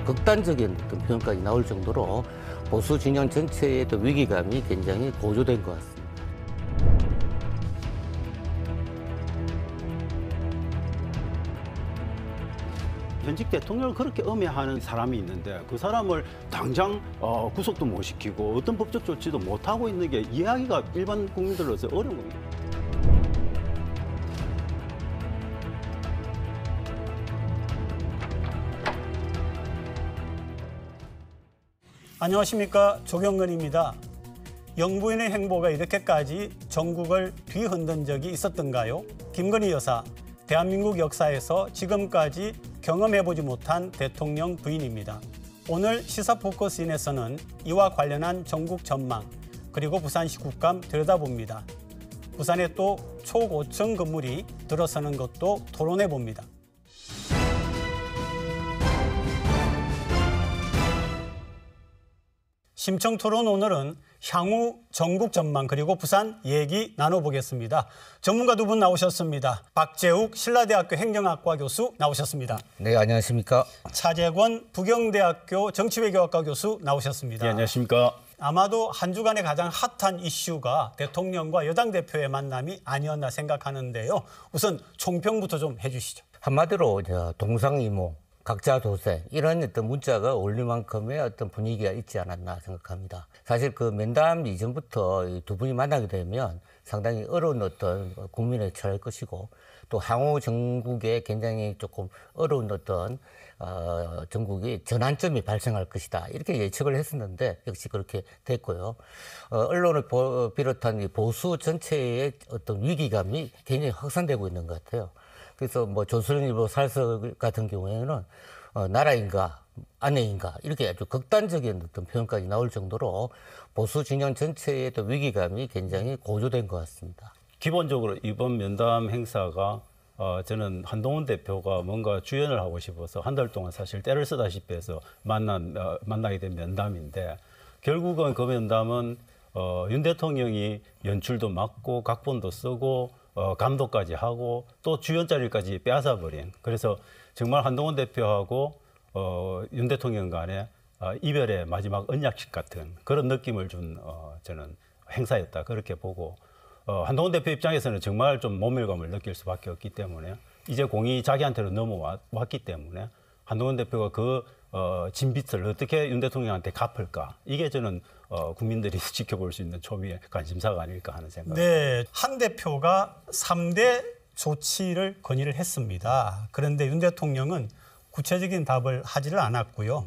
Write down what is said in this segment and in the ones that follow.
극단적인 어떤 표현까지 나올 정도로 보수 진영 전체의 또 위기감이 굉장히 고조된 것 같습니다. 현직 대통령을 그렇게 엄해하는 사람이 있는데 그 사람을 당장 구속도 못 시키고 어떤 법적 조치도 못 하고 있는 게 이해하기가 일반 국민들로서 어려운 겁니다. 안녕하십니까, 조경근입니다. 영부인의 행보가 이렇게까지 전국을 뒤흔든 적이 있었던가요? 김건희 여사, 대한민국 역사에서 지금까지 경험해보지 못한 대통령 부인입니다. 오늘 시사포커스인에서는 이와 관련한 전국 전망, 그리고 부산시 국감 들여다봅니다. 부산에 또 초고층 건물이 들어서는 것도 토론해봅니다. 심층토론 오늘은 향후 전국 전망 그리고 부산 얘기 나눠보겠습니다. 전문가 두 분 나오셨습니다. 박재욱 신라대학교 행정학과 교수 나오셨습니다. 네, 안녕하십니까. 차재권 부경대학교 정치외교학과 교수 나오셨습니다. 네, 안녕하십니까. 아마도 한 주간의 가장 핫한 이슈가 대통령과 여당 대표의 만남이 아니었나 생각하는데요. 우선 총평부터 좀 해주시죠. 한마디로 동상이몽, 각자 도세 이런 어떤 문자가 올릴 만큼의 어떤 분위기가 있지 않았나 생각합니다. 사실 그 면담 이전부터 두 분이 만나게 되면 상당히 어려운 어떤 국민에 처할 것이고 또 향후 전국에 굉장히 조금 어려운 어떤 전국이 전환점이 발생할 것이다 이렇게 예측을 했었는데 역시 그렇게 됐고요. 언론을 비롯한 이 보수 전체의 어떤 위기감이 굉장히 확산되고 있는 것 같아요. 그래서 뭐 조선일보 살서 같은 경우에는 나라인가 아내인가 이렇게 아주 극단적인 어떤 표현까지 나올 정도로 보수 진영 전체의 또 위기감이 굉장히 고조된 것 같습니다. 기본적으로 이번 면담 행사가 저는 한동훈 대표가 뭔가 주연을 하고 싶어서 한 달 동안 사실 때를 쓰다시피 해서 만나게 된 면담인데 결국은 그 면담은 윤 대통령이 연출도 맡고 각본도 쓰고 감독까지 하고 또 주연 자리까지 빼앗아버린 그래서 정말 한동훈 대표하고 윤 대통령 간의 이별의 마지막 언약식 같은 그런 느낌을 준 저는 행사였다 그렇게 보고 한동훈 대표 입장에서는 정말 좀 모멸감을 느낄 수밖에 없기 때문에 이제 공이 자기한테로 넘어왔기 때문에 한동훈 대표가 그 진빚을 어떻게 윤 대통령한테 갚을까 이게 저는 국민들이 지켜볼 수 있는 초미의 관심사가 아닐까 하는 생각입니다. 네, 한 대표가 3대 조치를 건의를 했습니다. 그런데 윤 대통령은 구체적인 답을 하지를 않았고요.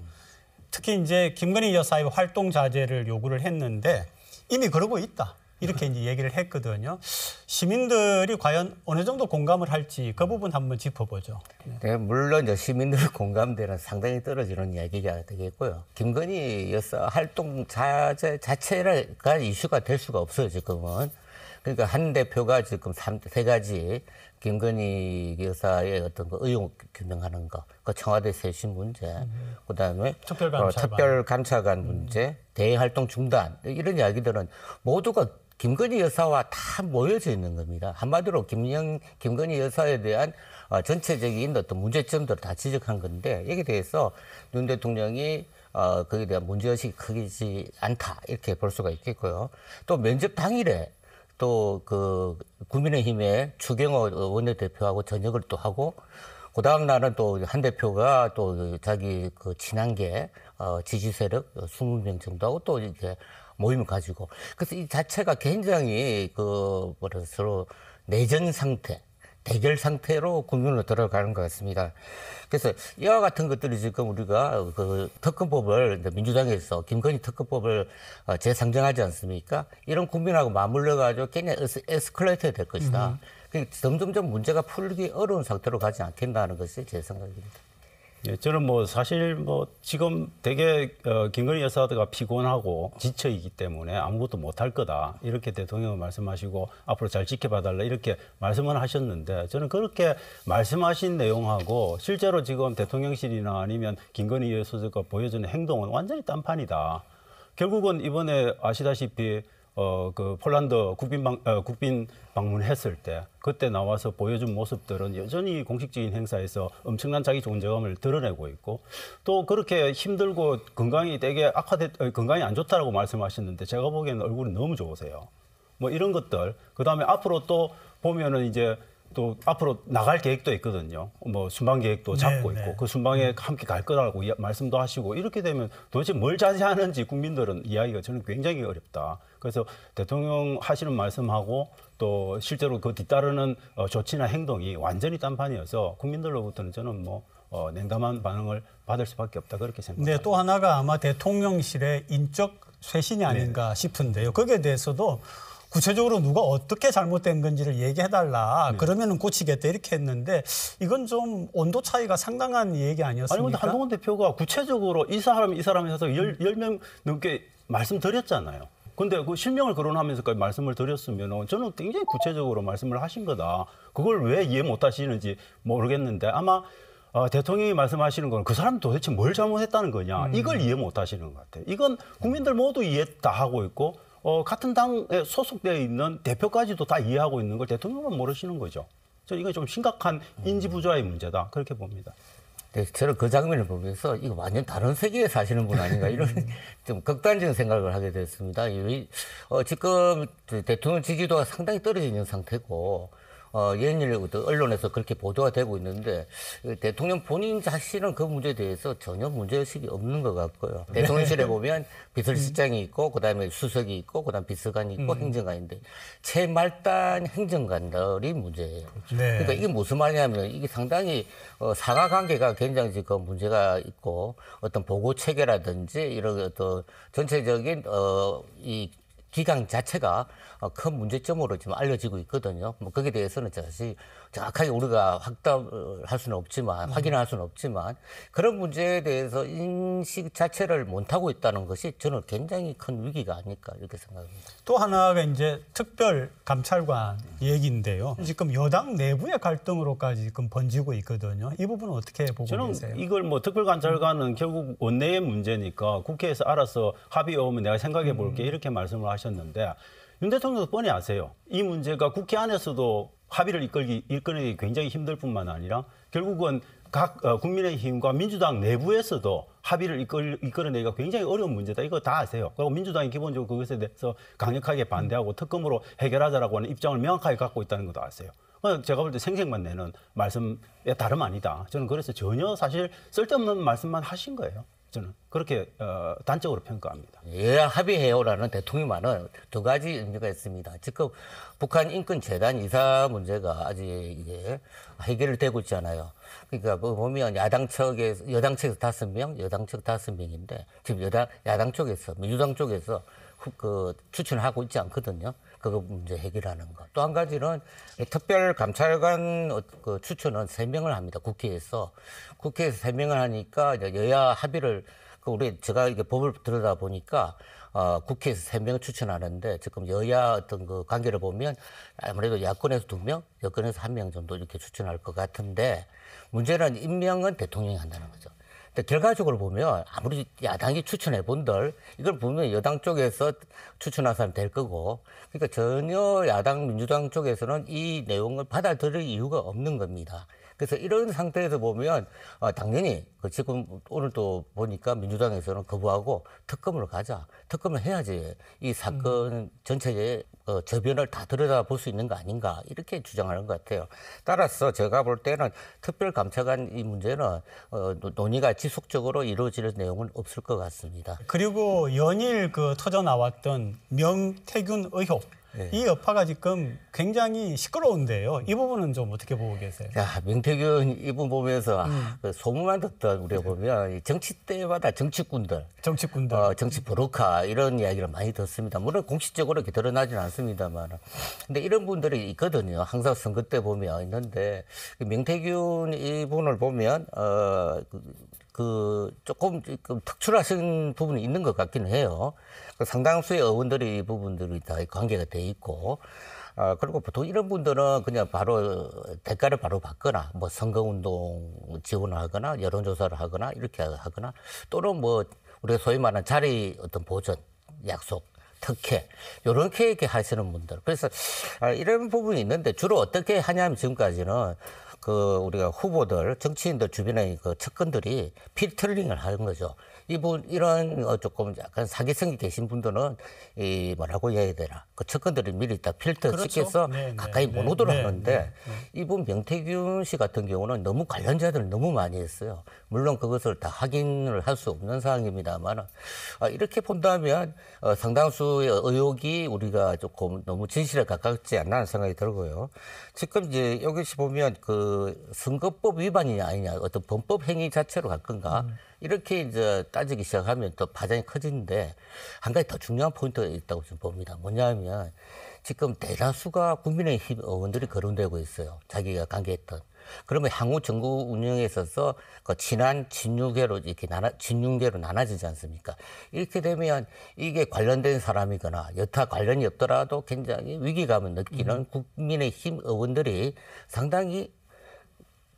특히 이제 김건희 여사의 활동 자제를 요구를 했는데 이미 그러고 있다. 이렇게 이제 얘기를 했거든요. 시민들이 과연 어느 정도 공감을 할지 그 부분 한번 짚어보죠. 네, 물론 이제 시민들 공감대는 상당히 떨어지는 이야기가 되겠고요. 김건희 여사 활동 자체 자체가 이슈가 될 수가 없어요, 지금은. 그러니까 한 대표가 지금 세 가지 김건희 여사의 어떤 그 의혹 규명하는 거, 그 청와대 쇄신 문제, 그다음에 특별감찰관 문제, 대외활동 중단 이런 이야기들은 모두가 김건희 여사와 다 모여져 있는 겁니다. 한마디로 김건희 여사에 대한 전체적인 어떤 문제점들을 다 지적한 건데 여기에 대해서 윤 대통령이 거기에 대한 문제의식이 크지 않다 이렇게 볼 수가 있겠고요. 또 면접 당일에 또 그 국민의힘의 추경호 원내대표하고 저녁을 또 하고 그 다음 날은 또 한 대표가 또 자기 그 친한계 지지 세력 20명 정도하고 또 이렇게 모임을 가지고 그래서 이 자체가 굉장히 그 뭐라 서로 내전 상태, 대결 상태로 국면으로 들어가는 것 같습니다. 그래서 이와 같은 것들이 지금 우리가 그 특검법을 민주당에서 김건희 특검법을 재상정하지 않습니까? 이런 국민하고 맞물려 가지고 굉장히 에스컬레이트 될 것이다. 점점점 문제가 풀기 어려운 상태로 가지 않겠다는 것이 제 생각입니다. 예, 저는 뭐 사실 뭐 지금 되게 김건희 여사가 피곤하고 지쳐 있기 때문에 아무것도 못할 거다 이렇게 대통령은 말씀하시고 앞으로 잘 지켜봐달라 이렇게 말씀을 하셨는데 저는 그렇게 말씀하신 내용하고 실제로 지금 대통령실이나 아니면 김건희 여사가 보여주는 행동은 완전히 딴판이다. 결국은 이번에 아시다시피 그 폴란드 국빈 방문했을 때 그때 나와서 보여준 모습들은 여전히 공식적인 행사에서 엄청난 자기 존재감을 드러내고 있고 또 그렇게 힘들고 건강이 되게 건강이 안 좋다라고 말씀하셨는데 제가 보기에는 얼굴이 너무 좋으세요. 뭐 이런 것들 그다음에 앞으로 또 보면은 이제 또 앞으로 나갈 계획도 있거든요. 뭐 순방 계획도 잡고 네, 있고 네. 그 순방에 함께 갈 거라고 말씀도 하시고 이렇게 되면 도대체 뭘 자세하는지 국민들은 이야기가 저는 굉장히 어렵다. 그래서 대통령 하시는 말씀하고 또 실제로 그 뒤따르는 조치나 행동이 완전히 딴판이어서 국민들로부터는 저는 뭐 냉담한 반응을 받을 수밖에 없다 그렇게 생각합니다. 네, 또 하나가 아마 대통령실의 인적 쇄신이 아닌가 싶은데요. 거기에 대해서도 구체적으로 누가 어떻게 잘못된 건지를 얘기해달라. 그러면은 고치겠다 이렇게 했는데 이건 좀 온도 차이가 상당한 얘기 아니 아니었습니까? 근데 한동훈 대표가 구체적으로 이 사람이 해서 10명 넘게 말씀드렸잖아요. 근데 그 실명을 거론하면서까지 말씀을 드렸으면 저는 굉장히 구체적으로 말씀을 하신 거다. 그걸 왜 이해 못 하시는지 모르겠는데 아마 대통령이 말씀하시는 건 그 사람 도대체 뭘 잘못했다는 거냐. 이걸 이해 못 하시는 것 같아요. 이건 국민들 모두 이해 다 하고 있고 같은 당에 소속되어 있는 대표까지도 다 이해하고 있는 걸 대통령만 모르시는 거죠. 저는 이건 좀 심각한 인지 부조화의 문제다. 그렇게 봅니다. 네, 저는 그 장면을 보면서 이거 완전 다른 세계에 사시는 분 아닌가 이런 좀 극단적인 생각을 하게 됐습니다. 지금 대통령 지지도가 상당히 떨어져 있는 상태고 연일 언론에서 그렇게 보도가 되고 있는데 대통령 본인 자신은 그 문제에 대해서 전혀 문제의식이 없는 것 같고요. 대통령실에 보면 비서실장이 있고 그다음에 수석이 있고 그다음 비서관이 있고 행정관인데 최말단 행정관들이 문제예요. 네. 그러니까 이게 무슨 말이냐면 이게 상당히 상하 관계가 굉장히 지금 문제가 있고 어떤 보고 체계라든지 이런 어떤 전체적인 이 기강 자체가 큰 문제점으로 지금 알려지고 있거든요. 뭐 거기에 대해서는 사실 정확하게 우리가 확답할 수는 없지만 확인할 수는 없지만 그런 문제에 대해서 인식 자체를 못하고 있다는 것이 저는 굉장히 큰 위기가 아닐까 이렇게 생각합니다. 또 하나가 이제 특별 감찰관 얘기인데요. 지금 여당 내부의 갈등으로까지 지금 번지고 있거든요. 이 부분은 어떻게 보고 저는 계세요? 이걸 뭐 특별감찰관은 결국 원내의 문제니까 국회에서 알아서 합의 오면 내가 생각해 볼게 이렇게 말씀을 하셨는데 윤 대통령도 뻔히 아세요. 이 문제가 국회 안에서도 합의를 이끌기 굉장히 힘들 뿐만 아니라 결국은 각 국민의힘과 민주당 내부에서도 합의를 이끌어내기가 굉장히 어려운 문제다. 이거 다 아세요. 그리고 민주당이 기본적으로 그것에 대해서 강력하게 반대하고 특검으로 해결하자라고 하는 입장을 명확하게 갖고 있다는 것도 아세요. 제가 볼 때 생색만 내는 말씀에 다름 아니다. 저는 그래서 전혀 사실 쓸데없는 말씀만 하신 거예요. 저는 그렇게 단적으로 평가합니다. 예, 합의해요라는 대통령 말은 두 가지 의미가 있습니다. 지금 북한 인권재단 이사 문제가 아직 이게 해결되고 있잖아요. 그러니까 뭐 보면 여당 측에서 5명, 여당 측 5명인데 지금 야당 쪽에서 민주당 쪽에서 추천하고 있지 않거든요. 그거 문제 해결하는 거. 또 한 가지는 특별 감찰관 추천은 3명을 합니다. 국회에서 3명을 하니까 이제 여야 합의를 제가 이게 법을 들여다 보니까 국회에서 3명을 추천하는데 지금 여야 어떤 그 관계를 보면 아무래도 야권에서 2명, 여권에서 1명 정도 이렇게 추천할 것 같은데 문제는 임명은 대통령이 한다는 거죠. 근데 결과적으로 보면 아무리 야당이 추천해 본들 이걸 보면 여당 쪽에서 추천한 사람 될 거고 그러니까 전혀 야당 민주당 쪽에서는 이 내용을 받아들일 이유가 없는 겁니다. 그래서 이런 상태에서 보면 당연히 지금 오늘 또 보니까 민주당에서는 거부하고 특검으로 가자. 특검을 해야지 이 사건 전체의 저변을 다 들여다볼 수 있는 거 아닌가 이렇게 주장하는 것 같아요. 따라서 제가 볼 때는 특별감찰관 이 문제는 논의가 지속적으로 이루어질 내용은 없을 것 같습니다. 그리고 연일 터져 나왔던 명태균 의혹. 네. 이 여파가 지금 굉장히 시끄러운데요. 이 부분은 좀 어떻게 보고 계세요? 야, 명태균 이분 보면서 소문만 듣던 우리가 보면 정치 때마다 정치꾼들, 정치 버럭카 이런 이야기를 많이 듣습니다. 물론 공식적으로 이렇게 드러나지는 않습니다만, 근데 이런 분들이 있거든요. 항상 선거 때 보면 있는데 명태균 이분을 보면 조금 특출하신 부분이 있는 것 같기는 해요. 상당수의 의원들이 이 부분들이 다 관계가 돼 있고, 그리고 보통 이런 분들은 그냥 바로 대가를 바로 받거나, 뭐 선거운동 지원을 하거나, 여론조사를 하거나, 이렇게 하거나, 또는 뭐 우리가 소위 말하는 자리 어떤 보전, 약속, 특혜 이렇게 하시는 분들. 그래서 이런 부분이 있는데 주로 어떻게 하냐면 지금까지는 그 우리가 후보들 정치인들 주변의 그 측근들이 필터링을 하는 거죠. 이분 이런 조금 약간 사기성이 계신 분들은 이 뭐라고 해야 되나 그 측근들이 미리 딱 필터 그렇죠. 시켜서 네, 가까이 네, 못 네, 오도록 네, 하는데 네, 이분 명태균 씨 같은 경우는 너무 관련자들을 너무 많이 했어요. 물론 그것을 다 확인을 할 수 없는 상황입니다만 이렇게 본다면 상당수의 의혹이 우리가 조금 너무 진실에 가깝지 않나 하는 생각이 들고요. 지금 이제 여기서 보면 그 선거법 위반이냐 아니냐 어떤 범법 행위 자체로 갈 건가 이렇게 이제 따지기 시작하면 또 파장이 커지는데 한 가지 더 중요한 포인트가 있다고 저는 봅니다. 뭐냐면 지금 대다수가 국민의힘 의원들이 거론되고 있어요. 자기가 관계했던. 그러면 향후 정부 운영에 있어서 그 친한 진유계로 이렇게 진윤계로 나눠지지 않습니까? 이렇게 되면 이게 관련된 사람이거나 여타 관련이 없더라도 굉장히 위기감을 느끼는 국민의힘 의원들이 상당히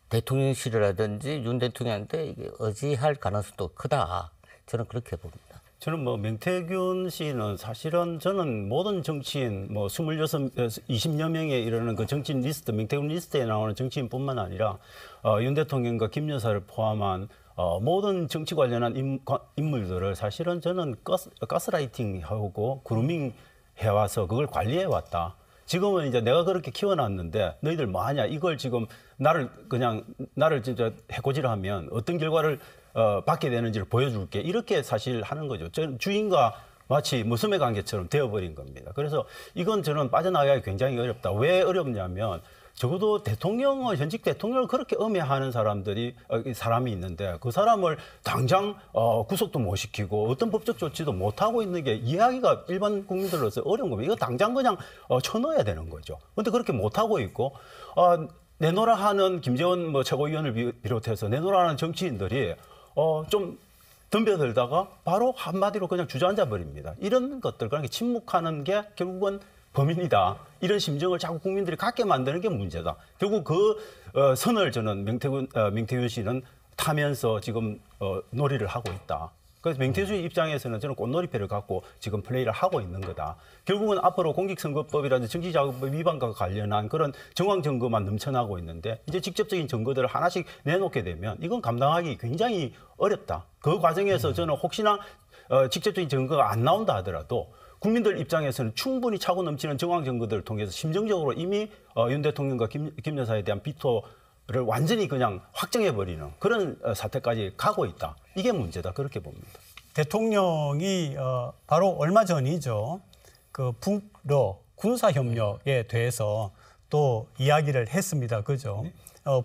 대통령실이라든지 윤 대통령한테 이게 의지할 가능성도 크다. 저는 그렇게 봅니다. 저는 뭐 명태균 씨는 사실은 저는 모든 정치인 뭐 20여 명에 이르는 그 정치인 리스트, 명태균 리스트에 나오는 정치인뿐만 아니라 윤 대통령과 김 여사를 포함한 모든 정치 관련한 인물들을 사실은 저는 가스라이팅하고 그루밍 해와서 그걸 관리해왔다. 지금은 이제 내가 그렇게 키워놨는데 너희들 뭐하냐 이걸 지금 나를 진짜 해코지를 하면 어떤 결과를 받게 되는지를 보여줄게 이렇게 사실 하는 거죠. 주인과 마치 무스매 관계처럼 되어버린 겁니다. 그래서 이건 저는 빠져나가기 굉장히 어렵다. 왜 어렵냐면 적어도 현직 대통령을 그렇게 음해하는 사람이 있는데 그 사람을 당장 구속도 못 시키고 어떤 법적 조치도 못 하고 있는 게 이해하기가 일반 국민들로서 어려운 겁니다. 이거 당장 그냥 쳐넣어야 되는 거죠. 그런데 그렇게 못 하고 있고 내노라 하는 김재원 뭐 최고위원을 비롯해서 내노라 하는 정치인들이 좀 덤벼들다가 바로 한마디로 그냥 주저앉아 버립니다. 이런 것들 그러니까 침묵하는 게 결국은 범인이다. 이런 심정을 자꾸 국민들이 갖게 만드는 게 문제다. 결국 그 선을 저는 명태균 씨는 타면서 지금 놀이를 하고 있다. 그래서 명태균 씨 입장에서는 저는 꽃놀이패를 갖고 지금 플레이를 하고 있는 거다. 결국은 앞으로 공직선거법이라든지 정치자금법 위반과 관련한 그런 정황 증거만 넘쳐나고 있는데 이제 직접적인 증거들을 하나씩 내놓게 되면 이건 감당하기 굉장히 어렵다. 그 과정에서 저는 혹시나 직접적인 증거가 안 나온다 하더라도 국민들 입장에서는 충분히 차고 넘치는 정황 증거들을 통해서 심정적으로 이미 윤 대통령과 김 여사에 대한 비토를 완전히 그냥 확정해버리는 그런 사태까지 가고 있다. 이게 문제다. 그렇게 봅니다. 대통령이 바로 얼마 전이죠. 그 북러 군사협력에 대해서 또 이야기를 했습니다. 그죠?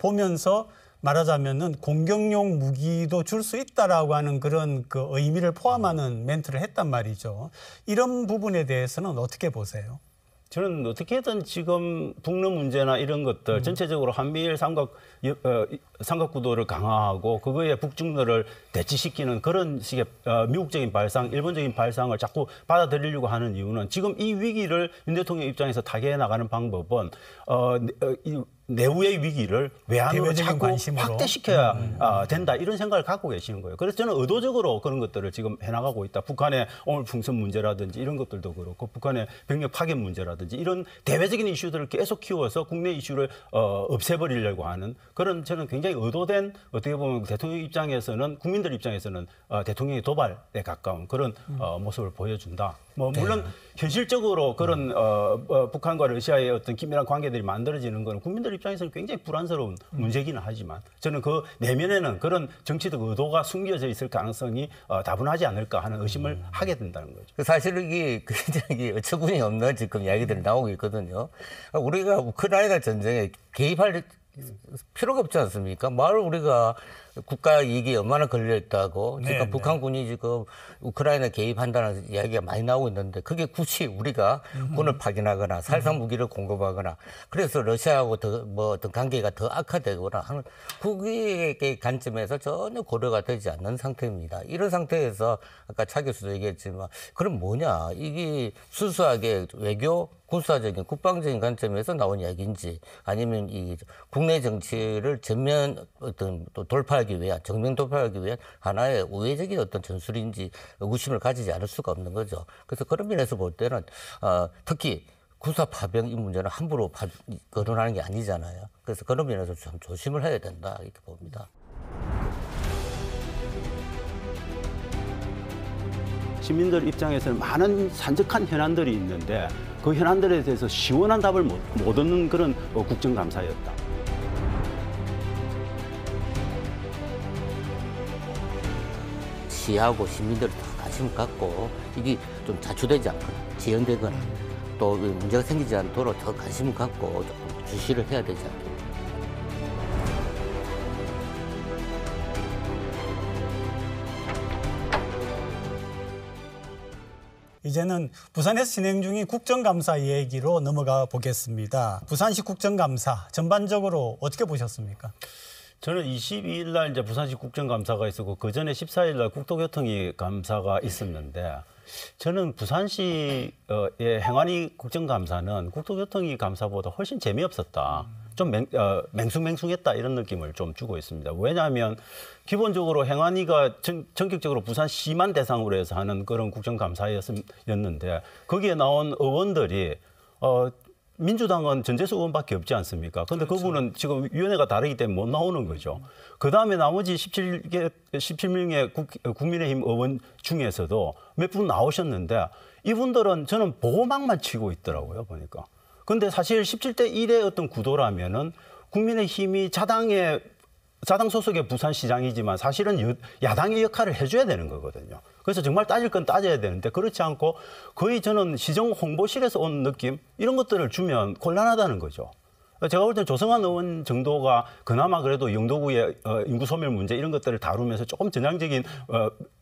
보면서 말하자면은 공격용 무기도 줄 수 있다라고 하는 그런 그 의미를 포함하는 멘트를 했단 말이죠. 이런 부분에 대해서는 어떻게 보세요? 저는 어떻게든 지금 북러 문제나 이런 것들 전체적으로 한미일 삼각구도를 강화하고 그거에 북중러를 대치시키는 그런 식의 미국적인 발상, 일본적인 발상을 자꾸 받아들이려고 하는 이유는 지금 이 위기를 윤 대통령 입장에서 타개해 나가는 방법은 내후의 위기를 외환으로 자꾸 확대시켜야 된다 이런 생각을 갖고 계시는 거예요. 그래서 저는 의도적으로 그런 것들을 지금 해나가고 있다. 북한의 오물 풍선 문제라든지 이런 것들도 그렇고 북한의 병력 파견 문제라든지 이런 대외적인 이슈들을 계속 키워서 국내 이슈를 없애버리려고 하는 그런 저는 굉장히 의도된 어떻게 보면 대통령 입장에서는 국민들 입장에서는 대통령의 도발에 가까운 그런 모습을 보여준다. 뭐 물론 현실적으로 그런 북한과 러시아의 어떤 긴밀한 관계들이 만들어지는 것은 국민들 입장에서는 굉장히 불안스러운 문제기는 하지만 저는 그 내면에는 그런 정치적 의도가 숨겨져 있을 가능성이 다분하지 않을까 하는 의심을 하게 된다는 거죠. 사실 이게 굉장히 어처구니 없는 지금 이야기들이 나오고 있거든요. 우리가 우크라이나 전쟁에 개입할 필요가 없지 않습니까? 말 우리가 국가 이익이 얼마나 걸려있다고 지금 북한군이 지금 우크라이나 개입한다는 이야기가 많이 나오고 있는데 그게 굳이 우리가 군을 파견하거나 살상 무기를 공급하거나 그래서 러시아하고 뭐 어떤 관계가 더 악화되거나 하는 국익의 관점에서 전혀 고려가 되지 않는 상태입니다. 이런 상태에서 아까 차 교수도 얘기했지만 그럼 뭐냐 이게 순수하게 외교 군사적인 국방적인 관점에서 나온 이야기인지 아니면 이 국내 정치를 전면 어떤 또 돌파 도표하기 위한 정명 도표하기 위한 하나의 우회적인 어떤 전술인지 의구심을 가지지 않을 수가 없는 거죠. 그래서 그런 면에서 볼 때는 특히 군사 파병 이 문제는 함부로 거론하는 게 아니잖아요. 그래서 그런 면에서 좀 조심을 해야 된다 이렇게 봅니다. 시민들 입장에서는 많은 산적한 현안들이 있는데 그 현안들에 대해서 시원한 답을 못 얻는 그런 국정감사였다. 시하고 시민들이 다 관심 갖고 이게 좀 자초되지 않거나 지연되거나 또 문제가 생기지 않도록 더 관심을 갖고 조금 주시를 해야 되지 않겠나. 이제는 부산에서 진행 중인 국정감사 얘기로 넘어가 보겠습니다. 부산시 국정감사 전반적으로 어떻게 보셨습니까? 저는 22일 날 이제 부산시 국정감사가 있었고 그 전에 14일 날 국토교통위 감사가 있었는데 저는 부산시의 행안위 국정감사는 국토교통위 감사보다 훨씬 재미없었다. 좀 맹숭맹숭했다 이런 느낌을 좀 주고 있습니다. 왜냐하면 기본적으로 행안위가 전격적으로 부산시만 대상으로 해서 하는 그런 국정감사였는데 거기에 나온 의원들이 민주당은 전재수 의원밖에 없지 않습니까? 그런데 그렇죠. 그분은 지금 위원회가 다르기 때문에 못 나오는 거죠. 그다음에 나머지 17명의 국민의힘 의원 중에서도 몇 분 나오셨는데 이분들은 저는 보호막만 치고 있더라고요, 보니까. 근데 사실 17대 1의 어떤 구도라면은 국민의힘이 자당 소속의 부산시장이지만 사실은 야당의 역할을 해줘야 되는 거거든요. 그래서 정말 따질 건 따져야 되는데 그렇지 않고 거의 저는 시정 홍보실에서 온 느낌 이런 것들을 주면 곤란하다는 거죠. 제가 볼 때 조성한 의원 정도가 그나마 그래도 영도구의 인구 소멸 문제 이런 것들을 다루면서 조금 전향적인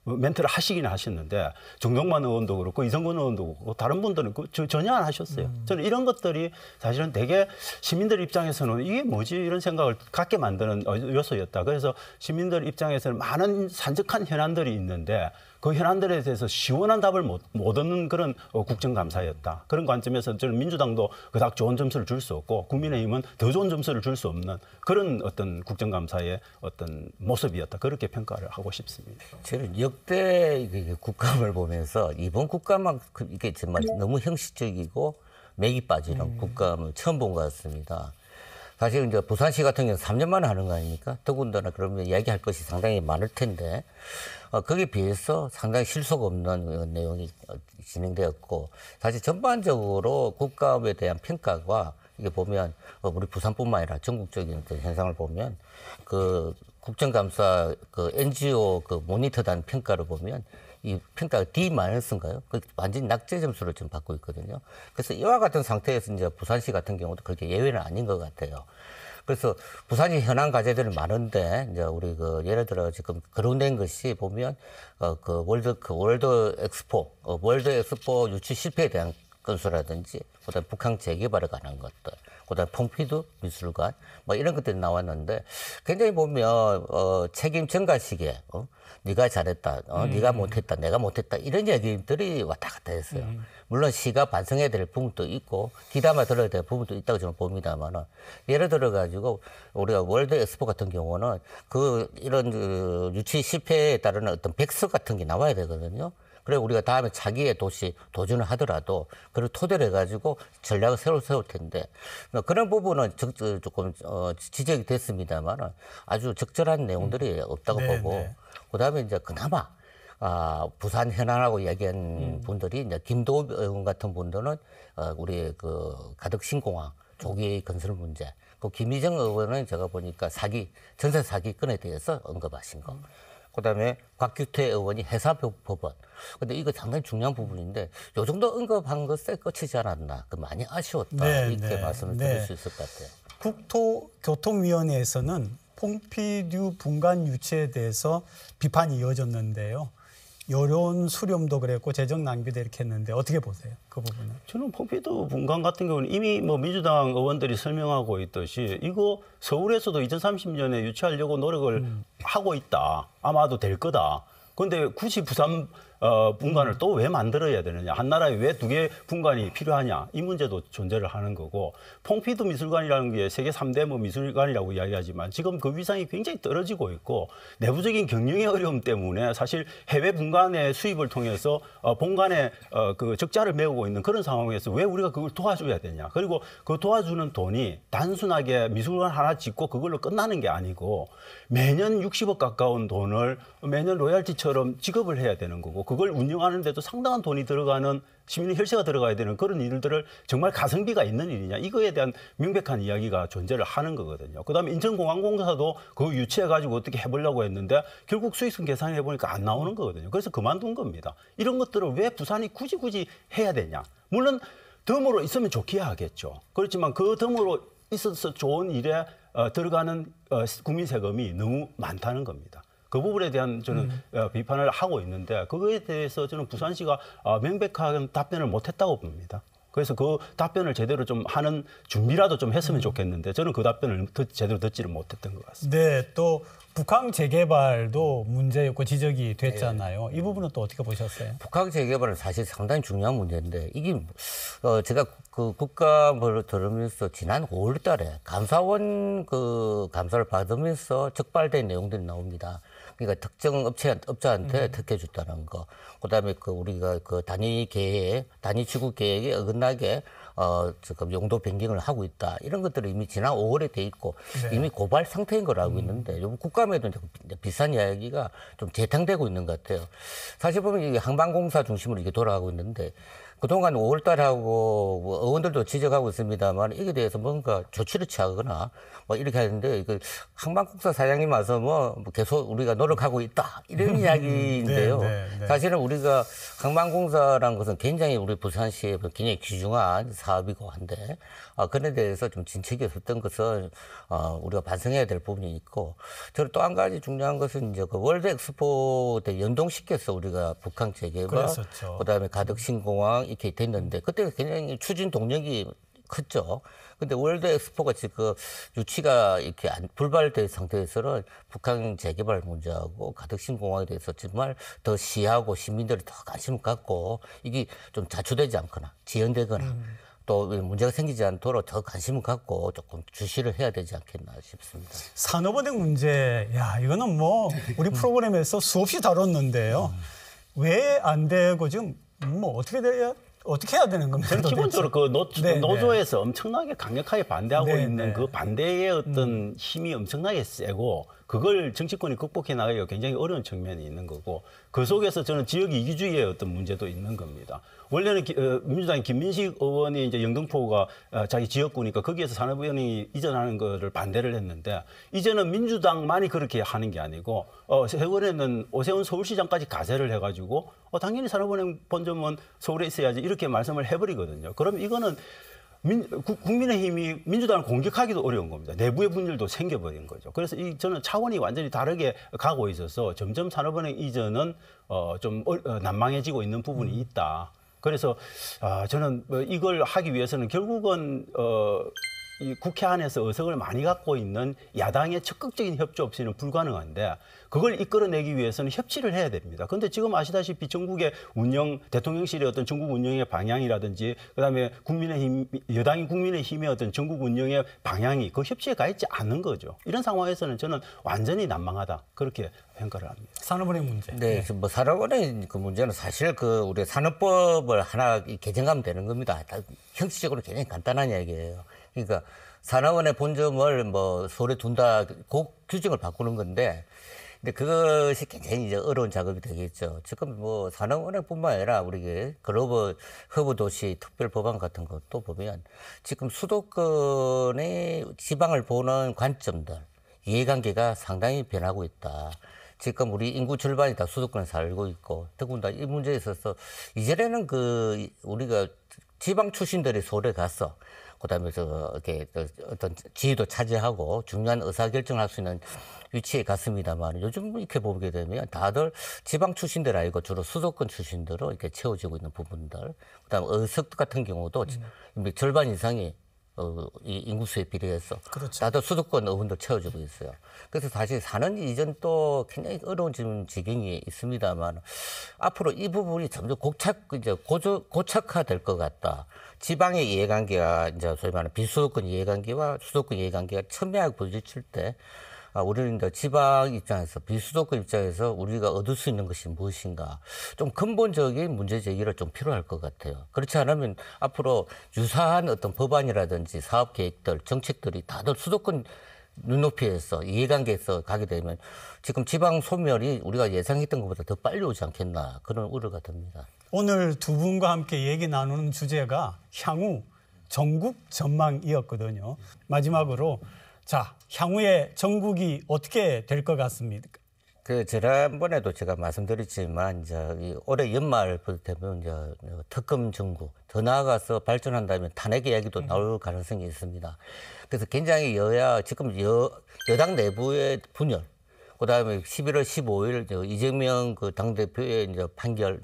멘트를 하시긴 하셨는데 정동만 의원도 그렇고 이성근 의원도 그렇고 다른 분들은 전혀 안 하셨어요. 저는 이런 것들이 사실은 되게 시민들 입장에서는 이게 뭐지 이런 생각을 갖게 만드는 요소였다. 그래서 시민들 입장에서는 많은 산적한 현안들이 있는데 그 현안들에 대해서 시원한 답을 못 얻는 그런 국정감사였다. 그런 관점에서 저는 민주당도 그닥 좋은 점수를 줄 수 없고 국민의힘은 더 좋은 점수를 줄 수 없는 그런 어떤 국정감사의 어떤 모습이었다. 그렇게 평가를 하고 싶습니다. 저는 역대 국감을 보면서 이번 국감만 이게 정말 너무 형식적이고 맥이 빠지는 국감을 처음 본 것 같습니다. 사실 이제 부산시 같은 경우는 3년 만에 하는 거 아닙니까? 더군다나 그러면 이야기할 것이 상당히 많을 텐데 거기에 비해서 상당히 실속 없는 내용이 진행되었고 사실 전반적으로 국감에 대한 평가가 이게 보면 우리 부산뿐만 아니라 전국적인 현상을 보면 그 국정감사 그 NGO 그 모니터단 평가를 보면 이 평가가 D-인가요? 그 완전 낙제 점수를 지금 받고 있거든요. 그래서 이와 같은 상태에서 이제 부산시 같은 경우도 그렇게 예외는 아닌 것 같아요. 그래서 부산이 현안 과제들이 많은데 이제 우리 그 예를 들어 지금 거론된 것이 보면 그 월드 엑스포 유치 실패에 대한 건수라든지 그다음 북한 재개발에 관한 것들, 그다음 퐁피두 미술관 뭐 이런 것들이 나왔는데 굉장히 보면 책임 전가식에 네가 잘했다, 네가 못했다, 내가 못했다 이런 얘기들이 왔다 갔다 했어요. 물론 시가 반성해야 될 부분도 있고 귀담아 들어야 될 부분도 있다고 저는 봅니다만은 예를 들어 가지고 우리가 월드 엑스포 같은 경우는 이런 유치 실패에 따른 어떤 백서 같은 게 나와야 되거든요. 그래 우리가 다음에 자기의 도시 도전을 하더라도 그걸 토대로 해가지고 전략을 새로 세울 텐데 그런 부분은 조금 지적이 됐습니다만은 아주 적절한 내용들이 없다고 보고 그다음에 이제 그나마 부산 현안하고 이야기한 분들이 이제 김도읍 의원 같은 분들은 우리 그 가덕 신공항 조기 건설 문제, 그 김희정 의원은 제가 보니까 전세 사기건에 대해서 언급하신 거. 그다음에 곽규태 의원이 해사법원. 근데 이거 상당히 중요한 부분인데 요 정도 언급한 것에 끝이지 않았나. 많이 아쉬웠다. 이렇게 말씀을 드릴 수 있을 것 같아요. 국토교통위원회에서는 퐁피듀 분관 유치에 대해서 비판이 이어졌는데요. 여론 수렴도 그랬고 재정 낭비도 이렇게 했는데 어떻게 보세요? 그 부분은? 저는 퐁피두 분관 같은 경우는 이미 뭐 민주당 의원들이 설명하고 있듯이 이거 서울에서도 2030년에 유치하려고 노력을 하고 있다. 아마도 될 거다. 그런데 굳이 부산 분관을 또 왜 만들어야 되느냐, 한 나라에 왜 두 개 분관이 필요하냐, 이 문제도 존재를 하는 거고, 퐁피두 미술관이라는 게 세계 3대 뭐 미술관이라고 이야기하지만 지금 그 위상이 굉장히 떨어지고 있고, 내부적인 경영의 어려움 때문에 사실 해외 분관의 수입을 통해서 본관의 그 적자를 메우고 있는 그런 상황에서 왜 우리가 그걸 도와줘야 되냐. 그리고 그 도와주는 돈이 단순하게 미술관 하나 짓고 그걸로 끝나는 게 아니고 매년 60억 가까운 돈을 매년 로얄티처럼 지급을 해야 되는 거고, 그걸 운영하는 데도 상당한 돈이 들어가는, 시민의 혈세가 들어가야 되는 그런 일들을 정말 가성비가 있는 일이냐, 이거에 대한 명백한 이야기가 존재를 하는 거거든요. 그다음에 인천공항공사도 그거 유치해가지고 어떻게 해보려고 했는데 결국 수익성 계산해 보니까 안 나오는 거거든요. 그래서 그만둔 겁니다. 이런 것들을 왜 부산이 굳이 해야 되냐. 물론 덤으로 있으면 좋게 하겠죠. 그렇지만 그 덤으로 있어서 좋은 일에 들어가는 국민 세금이 너무 많다는 겁니다. 그 부분에 대한 저는 비판을 하고 있는데, 그거에 대해서 저는 부산시가 명백한 답변을 못했다고 봅니다. 그래서 그 답변을 제대로 좀 하는 준비라도 좀 했으면 좋겠는데, 저는 그 답변을 제대로 듣지를 못했던 것 같습니다. 네, 또 북항 재개발도 문제였고 지적이 됐잖아요. 이 부분은 또 어떻게 보셨어요? 북한 재개발은 사실 상당히 중요한 문제인데, 이게 제가 그 국감을 들으면서 지난 5월 달에 감사원 그 감사를 받으면서 적발된 내용들이 나옵니다. 그러니까 특정 업자한테 특혜 줬다는 거. 그다음에 그 우리가 그 단위 지구 계획에 어긋나게 지금 용도 변경을 하고 있다. 이런 것들이 이미 지난 5월에 돼 있고 네. 이미 고발 상태인 걸 알고 있는데, 요번 국감에도 이제 비슷한 이야기가 좀 재탕되고 있는 것 같아요. 사실 보면 이게 항만공사 중심으로 이게 돌아가고 있는데, 그동안 5월 달하고 뭐 의원들도 지적하고 있습니다만, 이게 대해서 뭔가 조치를 취하거나 뭐 이렇게 하는데, 이거 항만공사 사장님 와서 뭐 계속 우리가 노력하고 있다, 이런 이야기인데요. 네. 사실은 우리가 항만공사라는 것은 굉장히 우리 부산시에 굉장히 귀중한 사업이고 한데, 그에 대해서 좀 진척이 없었던 것은 우리가 반성해야 될 부분이 있고, 저는 또 한 가지 중요한 것은 이제 그 월드 엑스포 때 연동시켜서 우리가 북한 재개발, 그랬었죠. 그다음에 가덕신공항 이렇게 됐는데, 그때 굉장히 추진 동력이 컸죠. 근데 월드 엑스포가 지금 유치가 이렇게 불발된 상태에서는 북한 재개발 문제하고 가덕신공항에 대해서 정말 더 시하고 시민들이 더 관심을 갖고, 이게 좀 자초되지 않거나 지연되거나 또 문제가 생기지 않도록 더 관심을 갖고 조금 주시를 해야 되지 않겠나 싶습니다. 산업은행 문제, 야, 이거는 뭐 우리 프로그램에서 수없이 다뤘는데요. 왜 안 되고 지금 뭐 어떻게 해야 되는 겁니까? 저는 기본적으로 그 네, 노조에서 엄청나게 강력하게 반대하고 네, 있는 네. 그 반대의 어떤 힘이 엄청나게 세고, 그걸 정치권이 극복해 나가기가 굉장히 어려운 측면이 있는 거고, 그 속에서 저는 지역 이기주의의 어떤 문제도 있는 겁니다. 원래는 민주당의 김민식 의원이 이제 영등포가 자기 지역구니까 거기에서 산업은행이 이전하는 거를 반대를 했는데, 이제는 민주당만이 그렇게 하는 게 아니고 세월에는 오세훈 서울시장까지 가세를 해가지고 당연히 산업은행 본점은 서울에 있어야지, 이렇게 말씀을 해버리거든요. 그럼 이거는 국민의힘이 민주당을 공격하기도 어려운 겁니다. 내부의 분열도 생겨버린 거죠. 그래서 저는 차원이 완전히 다르게 가고 있어서 점점 산업은행 이전은 좀 난망해지고 있는 부분이 있다. 그래서 저는 이걸 하기 위해서는 결국은 이 국회 안에서 의석을 많이 갖고 있는 야당의 적극적인 협조 없이는 불가능한데, 그걸 이끌어내기 위해서는 협치를 해야 됩니다. 그런데 지금 아시다시피 전국의 운영, 대통령실의 어떤 전국 운영의 방향이라든지, 그다음에 여당인 국민의힘의 어떤 전국 운영의 방향이 그 협치에 가 있지 않은 거죠. 이런 상황에서는 저는 완전히 난망하다, 그렇게 평가를 합니다. 산업은행 문제. 네, 뭐 산업은행 그 문제는 사실 그 우리 산업법을 하나 개정하면 되는 겁니다. 형식적으로 굉장히 간단한 이야기예요. 그러니까 산업은행 본점을 뭐 서울에 둔다, 그 규정을 바꾸는 건데, 근데 그것이 굉장히 이제 어려운 작업이 되겠죠. 지금 뭐 산업은행뿐만 아니라 우리 글로벌 허브 도시 특별 법안 같은 것도 보면 지금 수도권의 지방을 보는 관점들, 이해관계가 상당히 변하고 있다. 지금 우리 인구 절반이 다 수도권에 살고 있고, 더군다나 이 문제에 있어서 이전에는 그 우리가 지방 출신들이 서울에 가서 그다음에 이렇게 어떤 지위도 차지하고 중요한 의사결정을 할 수 있는 위치에 갔습니다만, 요즘 이렇게 보게 되면 다들 지방 출신들 아니고 주로 수도권 출신들로 이렇게 채워지고 있는 부분들. 그다음에 의석 같은 경우도 절반 이상이 이 인구수에 비례해서 그렇죠. 다들 수도권 어원도 채워주고 있어요. 그래서 사실 사는 이전도 굉장히 어려운 지금 지경이 있습니다만 앞으로 이 부분이 점점 고착화될 것 같다. 지방의 이해관계가 이제 소위 말하는 비수도권 이해관계와 수도권 이해관계가 첨예하게 부딪힐 때 우리는 이제 지방 입장에서 비수도권 입장에서 우리가 얻을 수 있는 것이 무엇인가 좀 근본적인 문제 제기를 좀 필요할 것 같아요. 그렇지 않으면 앞으로 유사한 어떤 법안이라든지 사업 계획들, 정책들이 다들 수도권 눈높이에서 이해관계에서 가게 되면 지금 지방 소멸이 우리가 예상했던 것보다 더 빨리 오지 않겠나 그런 우려가 듭니다. 오늘 두 분과 함께 얘기 나누는 주제가 향후 전국 전망이었거든요. 마지막으로 자, 향후에 전국이 어떻게 될 것 같습니까? 그 지난번에도 제가 말씀드렸지만 이제 올해 연말부터 되면 이제 특검 정국 더 나아가서 발전한다면 탄핵 이야기도 나올 가능성이 있습니다. 그래서 굉장히 지금 여당 내부의 분열, 그다음에 11월 15일 이재명 그 당대표의 이제 판결,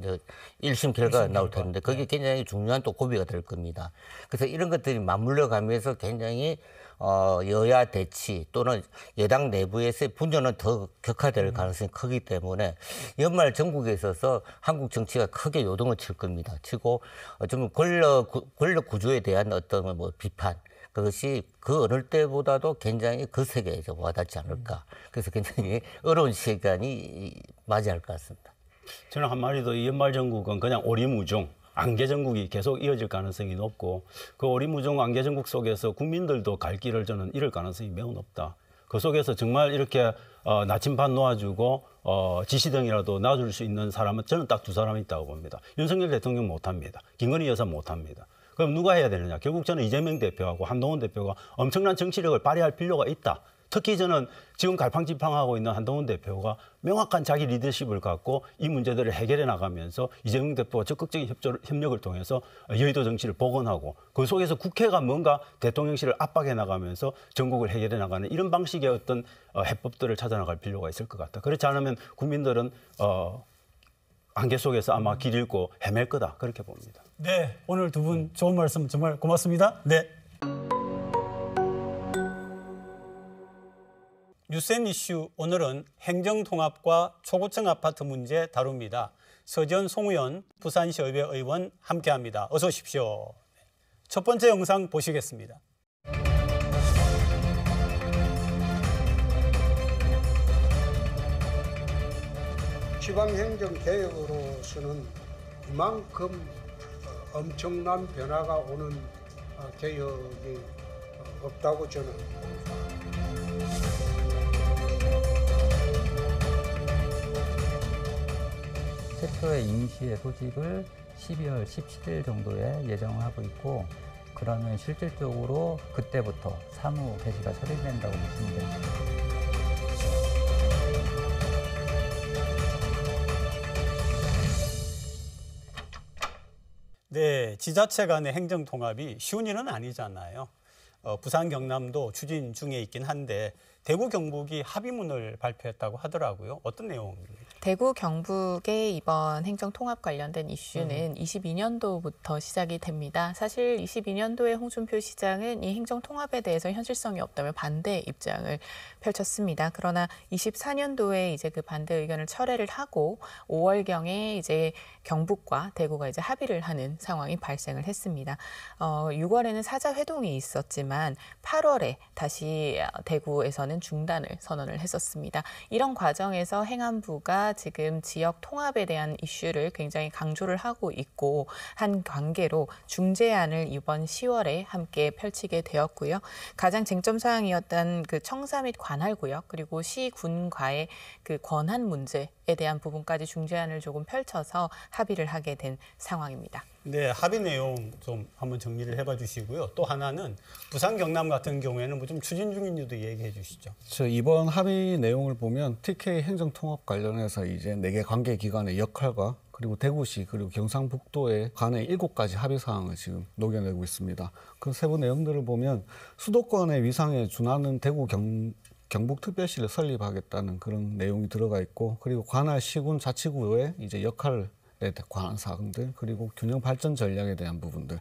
1심 결과가 나올 텐데 그게 굉장히 중요한 또 고비가 될 겁니다. 그래서 이런 것들이 맞물려 가면서 굉장히 여야 대치 또는 여당 내부에서의 분열은 더 격화될 가능성이 크기 때문에 연말 전국에 있어서 한국 정치가 크게 요동을 칠 겁니다. 치고 좀 권력 구조에 대한 어떤 뭐 비판 그것이 그 어느 때보다도 굉장히 거세게 와닿지 않을까. 그래서 굉장히 어려운 시간이 맞이할 것 같습니다. 저는 한마디 더 이 연말 전국은 그냥 오리무중 안개 전국이 계속 이어질 가능성이 높고 그 오리무중 안개 전국 속에서 국민들도 갈 길을 저는 잃을 가능성이 매우 높다. 그 속에서 정말 이렇게 나침반 놓아주고 지시등이라도 놔줄 수 있는 사람은 저는 딱 두 사람이 있다고 봅니다. 윤석열 대통령 못합니다. 김건희 여사 못합니다. 그럼 누가 해야 되느냐? 결국 저는 이재명 대표하고 한동훈 대표가 엄청난 정치력을 발휘할 필요가 있다. 특히 저는 지금 갈팡질팡하고 있는 한동훈 대표가 명확한 자기 리더십을 갖고 이 문제들을 해결해 나가면서 이재명 대표와 적극적인 협력을 통해서 여의도 정치를 복원하고 그 속에서 국회가 뭔가 대통령실을 압박해 나가면서 전국을 해결해 나가는 이런 방식의 어떤 해법들을 찾아나갈 필요가 있을 것 같다. 그렇지 않으면 국민들은 안개 속에서 아마 길 잃고 헤맬 거다. 그렇게 봅니다. 네, 오늘 두 분 좋은 말씀 정말 고맙습니다. 네. 뉴스앤 이슈 오늘은 행정통합과 초고층 아파트 문제 다룹니다. 서지현 송의원 부산시의회 의원 함께합니다. 어서 오십시오. 첫 번째 영상 보시겠습니다. 지방행정개혁으로서는 이만큼 엄청난 변화가 오는 개혁이 없다고 저는 최초의 임시의 소집을 12월 17일 정도에 예정하고 있고 그러면 실질적으로 그때부터 사무 개시가 처리된다고 보시면 됩니다. 네, 지자체 간의 행정통합이 쉬운 일은 아니잖아요. 부산 경남도 추진 중에 있긴 한데 대구 경북이 합의문을 발표했다고 하더라고요. 어떤 내용입니까? 대구 경북의 이번 행정통합 관련된 이슈는 22년도부터 시작이 됩니다. 사실 22년도에 홍준표 시장은 이 행정통합에 대해서 현실성이 없다며 반대 입장을 펼쳤습니다. 그러나 24년도에 이제 그 반대 의견을 철회를 하고 5월경에 이제 경북과 대구가 이제 합의를 하는 상황이 발생을 했습니다. 6월에는 사자 회동이 있었지만 8월에 다시 대구에서는 중단을 선언을 했었습니다. 이런 과정에서 행안부가 지금 지역 통합에 대한 이슈를 굉장히 강조를 하고 있고 한 관계로 중재안을 이번 10월에 함께 펼치게 되었고요. 가장 쟁점 사항이었던 그 청사 및 관할구역 그리고 시군과의 그 권한 문제에 대한 부분까지 중재안을 조금 펼쳐서 합의를 하게 된 상황입니다. 네, 합의 내용 좀 한번 정리를 해봐 주시고요. 또 하나는 부산 경남 같은 경우에는 뭐 좀 추진 중인 일도 얘기해 주시죠. 이번 합의 내용을 보면 TK 행정통합 관련해서 이제 4개 관계기관의 역할과 그리고 대구시 그리고 경상북도에 관해 7가지 합의 사항을 지금 녹여내고 있습니다. 그 세부 내용들을 보면 수도권의 위상에 준하는 대구 경북특별시를 설립하겠다는 그런 내용이 들어가 있고 그리고 관할 시군 자치구의 이제 역할을 관한 사항들, 그리고 균형 발전 전략에 대한 부분들,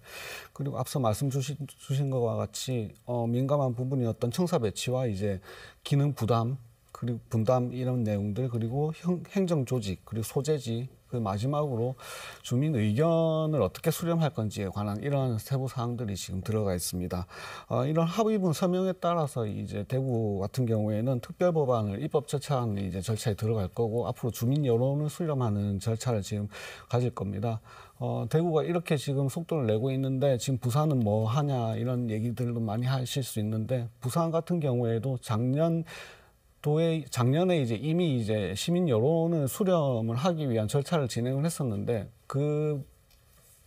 그리고 앞서 말씀 주신 것과 같이 민감한 부분이었던 청사 배치와 이제 기능 부담, 그리고 분담 이런 내용들, 그리고 행정 조직, 그리고 소재지, 그 마지막으로 주민 의견을 어떻게 수렴할 건지에 관한 이러한 세부 사항들이 지금 들어가 있습니다. 이런 합의문 서명에 따라서 이제 대구 같은 경우에는 특별 법안을 입법 절차하는 이제 절차에 들어갈 거고, 앞으로 주민 여론을 수렴하는 절차를 지금 가질 겁니다. 대구가 이렇게 지금 속도를 내고 있는데 지금 부산은 뭐 하냐 이런 얘기들도 많이 하실 수 있는데, 부산 같은 경우에도 작년에 이제 이미 이제 시민 여론을 수렴을 하기 위한 절차를 진행을 했었는데, 그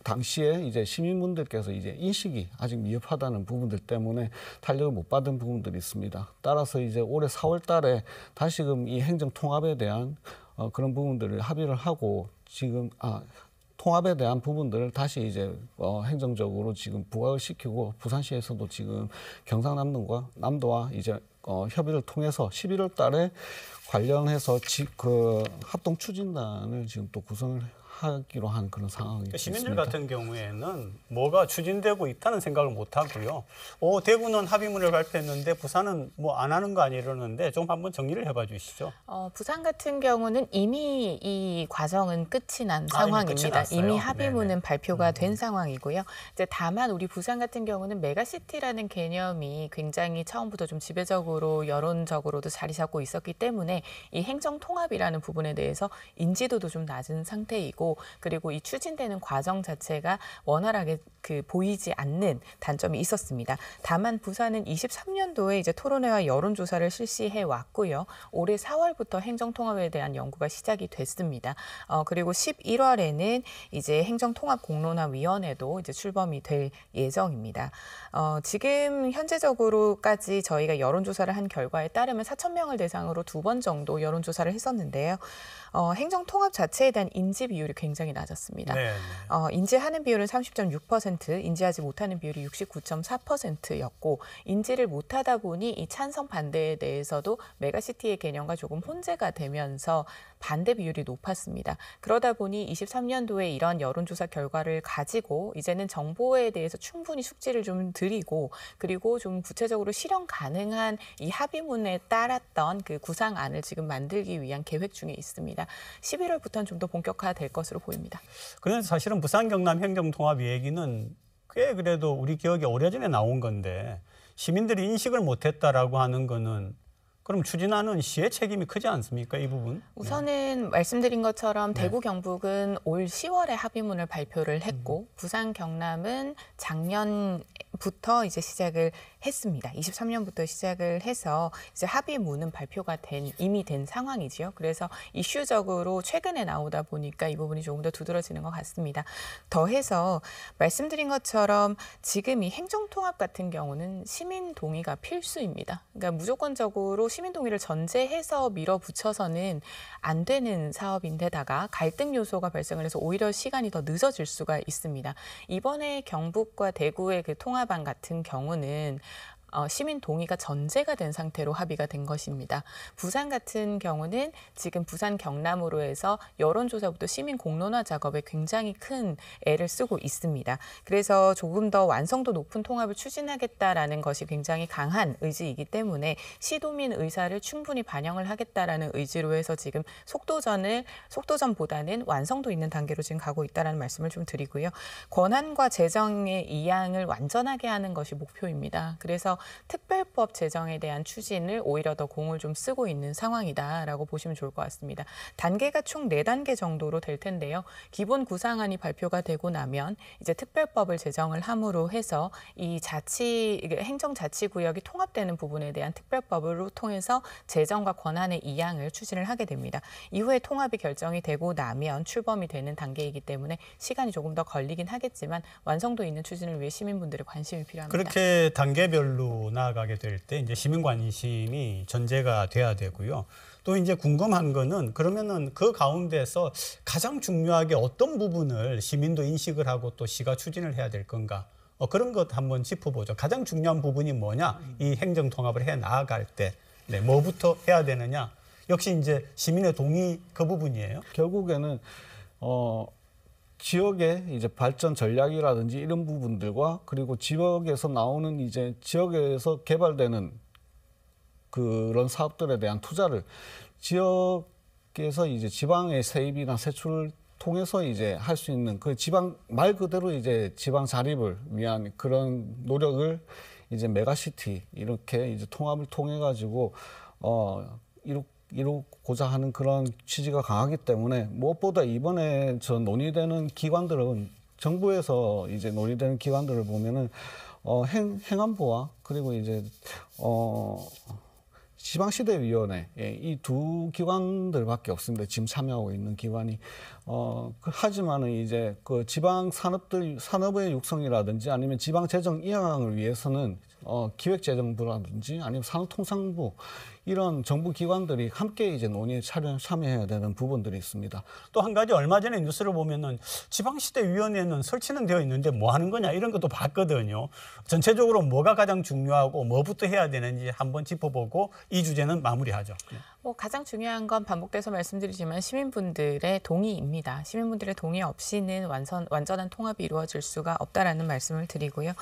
당시에 이제 시민분들께서 이제 인식이 아직 미흡하다는 부분들 때문에 탄력을 못 받은 부분들이 있습니다. 따라서 이제 올해 4월 달에 다시금 이 행정 통합에 대한 그런 부분들을 합의를 하고, 지금 통합에 대한 부분들을 다시 이제 행정적으로 지금 부각을 시키고, 부산시에서도 지금 경상남도와 이제 협의를 통해서 11월 달에 관련해서 그 합동 추진단을 지금 또 구성을 하기로 한 그런 상황이 시민들 있습니다. 같은 경우에는 뭐가 추진되고 있다는 생각을 못 하고요. 대구는 합의문을 발표했는데 부산은 뭐 안 하는 거 아니에요 이러는데, 좀 한번 정리를 해봐 주시죠. 부산 같은 경우는 이미 이 과정은 끝이 난 이미 상황입니다. 끝이 났어요? 이미 합의문은 네네. 발표가 된 상황이고요. 이제 다만 우리 부산 같은 경우는 메가시티라는 개념이 굉장히 처음부터 좀 지배적으로 여론적으로도 자리 잡고 있었기 때문에 이 행정 통합이라는 부분에 대해서 인지도도 좀 낮은 상태이고, 그리고 이 추진되는 과정 자체가 원활하게 보이지 않는 단점이 있었습니다. 다만 부산은 23년도에 이제 토론회와 여론조사를 실시해 왔고요. 올해 4월부터 행정통합에 대한 연구가 시작이 됐습니다. 그리고 11월에는 이제 행정통합공론화위원회도 이제 출범이 될 예정입니다. 지금 현재적으로까지 저희가 여론조사를 한 결과에 따르면 4,000명을 대상으로 2번 정도 여론조사를 했었는데요. 행정통합 자체에 대한 인지 비율이 굉장히 낮았습니다. 네. 인지하는 비율은 30.6%, 인지하지 못하는 비율이 69.4%였고, 인지를 못하다 보니 이 찬성 반대에 대해서도 메가시티의 개념과 조금 혼재가 되면서 반대 비율이 높았습니다. 그러다 보니 23년도에 이런 여론조사 결과를 가지고 이제는 정보에 대해서 충분히 숙지를 좀 드리고, 그리고 좀 구체적으로 실현 가능한 이 합의문에 따랐던 그 구상안을 지금 만들기 위한 계획 중에 있습니다. 11월부터는 좀 더 본격화될 것으로 보입니다. 그런데 사실은 부산 경남 행정통합 얘기는 꽤 그래도 우리 기억에 오래전에 나온 건데, 시민들이 인식을 못했다라고 하는 거는 그럼 추진하는 시의 책임이 크지 않습니까, 이 부분? 우선은 말씀드린 것처럼 대구 경북은 올 10월에 합의문을 발표를 했고, 부산 경남은 작년부터 이제 시작을 했습니다. 23년부터 시작을 해서 이제 합의문은 발표가 이미 된 상황이지요. 그래서 이슈적으로 최근에 나오다 보니까 이 부분이 조금 더 두드러지는 것 같습니다. 더해서 말씀드린 것처럼 지금 이 행정통합 같은 경우는 시민 동의가 필수입니다. 그러니까 무조건적으로 시민 동의를 전제해서 밀어붙여서는 안 되는 사업인데다가 갈등 요소가 발생을 해서 오히려 시간이 더 늦어질 수가 있습니다. 이번에 경북과 대구의 그 통합안 같은 경우는 시민 동의가 전제가 된 상태로 합의가 된 것입니다. 부산 같은 경우는 지금 부산 경남으로 해서 여론조사부터 시민 공론화 작업에 굉장히 큰 애를 쓰고 있습니다. 그래서 조금 더 완성도 높은 통합을 추진하겠다라는 것이 굉장히 강한 의지이기 때문에 시도민 의사를 충분히 반영을 하겠다라는 의지로 해서 지금 속도전보다는 완성도 있는 단계로 지금 가고 있다라는 말씀을 좀 드리고요. 권한과 재정의 이양을 완전하게 하는 것이 목표입니다. 그래서 특별법 제정에 대한 추진을 오히려 더 공을 좀 쓰고 있는 상황이다라고 보시면 좋을 것 같습니다. 단계가 총 4단계 정도로 될 텐데요. 기본 구상안이 발표가 되고 나면 이제 특별법을 제정을 함으로 해서 이 행정자치구역이 통합되는 부분에 대한 특별법으로 통해서 재정과 권한의 이양을 추진을 하게 됩니다. 이후에 통합이 결정이 되고 나면 출범이 되는 단계이기 때문에 시간이 조금 더 걸리긴 하겠지만 완성도 있는 추진을 위해 시민분들의 관심이 필요합니다. 그렇게 단계별로 나아가게 될 때 이제 시민 관심이 전제가 돼야 되고요. 또 이제 궁금한 거는 그러면은 그 가운데서 가장 중요하게 어떤 부분을 시민도 인식을 하고 또 시가 추진을 해야 될 건가? 그런 것 한번 짚어보죠. 가장 중요한 부분이 뭐냐? 이 행정 통합을 해 나아갈 때 뭐부터 해야 되느냐? 역시 이제 시민의 동의 그 부분이에요. 결국에는 지역의 이제 발전 전략이라든지 이런 부분들과 그리고 지역에서 나오는 이제 지역에서 개발되는 그런 사업들에 대한 투자를 지역에서 이제 지방의 세입이나 세출을 통해서 이제 할 수 있는 그 지방 말 그대로 이제 지방 자립을 위한 그런 노력을 이제 메가시티 이렇게 이제 통합을 통해 가지고 이루고자 하는 그런 취지가 강하기 때문에 무엇보다 이번에 논의되는 기관들은 정부에서 이제 논의되는 기관들을 보면은 행안부와 그리고 이제 지방시대위원회 이 두 기관들밖에 없습니다. 지금 참여하고 있는 기관이 하지만은 이제 그 지방 산업의 육성이라든지 아니면 지방 재정 이양을 위해서는 기획재정부라든지 아니면 산업통상부 이런 정부 기관들이 함께 이제 논의에 참여해야 되는 부분들이 있습니다. 또 한 가지 얼마 전에 뉴스를 보면은 지방시대위원회는 설치는 되어 있는데 뭐 하는 거냐 이런 것도 봤거든요. 전체적으로 뭐가 가장 중요하고 뭐부터 해야 되는지 한번 짚어보고 이 주제는 마무리하죠. 뭐 가장 중요한 건 반복돼서 말씀드리지만 시민분들의 동의입니다. 시민분들의 동의 없이는 완전한 통합이 이루어질 수가 없다라는 말씀을 드리고요.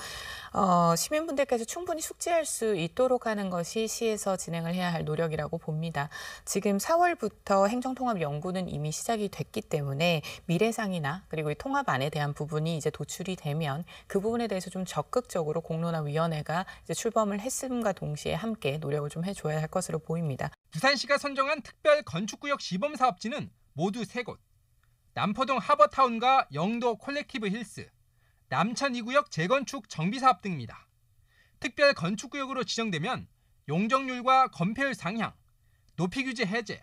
시민분들께서 충분히 숙지할 수 있도록 하는 것이 시에서 진행을 해야 할 노력이라고 봅니다. 지금 4월부터 행정통합 연구는 이미 시작이 됐기 때문에 미래상이나 그리고 이 통합안에 대한 부분이 이제 도출이 되면 그 부분에 대해서 좀 적극적으로 공론화위원회가 이제 출범을 했음과 동시에 함께 노력을 좀 해줘야 할 것으로 보입니다. 부산시가 선정한 특별 건축구역 시범사업지는 모두 3곳. 남포동 하버타운과 영도 콜렉티브 힐스, 남천 2구역 재건축 정비사업 등입니다. 특별 건축구역으로 지정되면 용적률과 건폐율 상향, 높이규제 해제,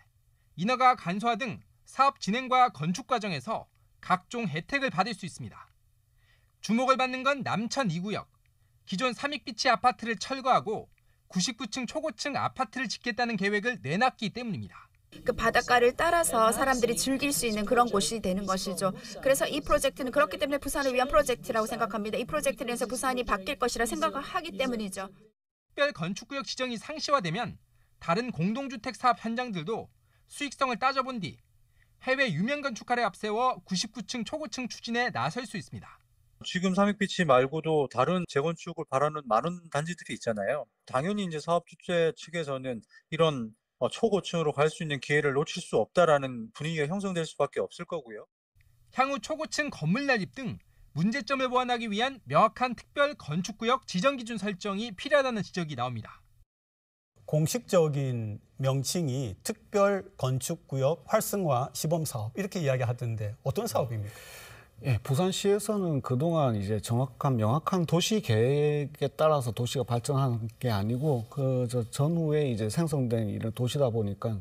인허가 간소화 등 사업 진행과 건축 과정에서 각종 혜택을 받을 수 있습니다. 주목을 받는 건 남천 2구역. 기존 삼익비치 아파트를 철거하고 99층 초고층 아파트를 짓겠다는 계획을 내놨기 때문입니다. 그 바닷가를 따라서 사람들이 즐길 수 있는 그런 곳이 되는 것이죠. 그래서 이 프로젝트는 그렇기 때문에 부산을 위한 프로젝트라고 생각합니다. 이 프로젝트를 해서 부산이 바뀔 것이라 생각을 하기 때문이죠. 특별 건축구역 지정이 상시화되면 다른 공동주택 사업 현장들도 수익성을 따져본 뒤 해외 유명 건축가를 앞세워 99층 초고층 추진에 나설 수 있습니다. 지금 삼익비치 말고도 다른 재건축을 바라는 많은 단지들이 있잖아요. 당연히 이제 사업 주체 측에서는 이런 초고층으로 갈 수 있는 기회를 놓칠 수 없다라는 분위기가 형성될 수밖에 없을 거고요. 향후 초고층 건물 난입 등 문제점을 보완하기 위한 명확한 특별 건축구역 지정 기준 설정이 필요하다는 지적이 나옵니다. 공식적인 명칭이 특별 건축구역 활성화 시범사업 이렇게 이야기하던데 어떤 사업입니까? 예, 부산시에서는 그동안 이제 명확한 도시 계획에 따라서 도시가 발전하는 게 아니고 전후에 이제 생성된 이런 도시다 보니까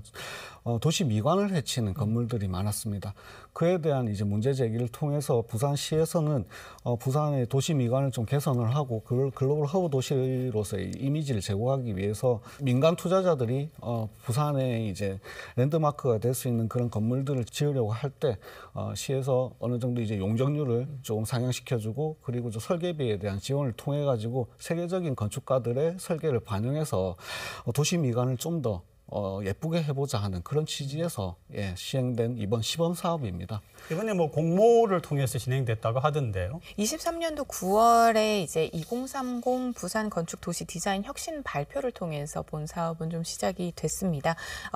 도시 미관을 해치는 건물들이 많았습니다. 그에 대한 이제 문제 제기를 통해서 부산시에서는 부산의 도시 미관을 좀 개선을 하고 그걸 글로벌 허브 도시로서의 이미지를 제고하기 위해서 민간 투자자들이 부산의 이제 랜드마크가 될 수 있는 그런 건물들을 지으려고 할 때 시에서 어느 정도 이제 용적률을 조금 상향시켜주고 그리고 설계비에 대한 지원을 통해 가지고 세계적인 건축가들의 설계를 반영해서 도시 미관을 좀 더 예쁘게 해보자 하는 그런 취지에서 시행된 이번 시범 사업입니다. 이번에 뭐 공모를 통해서 진행됐다고 하던데요. 23년도 9월에 이제 2030 부산 건축 도시 디자인 혁신 발표를 통해서 본 사업은 좀 시작이 됐습니다.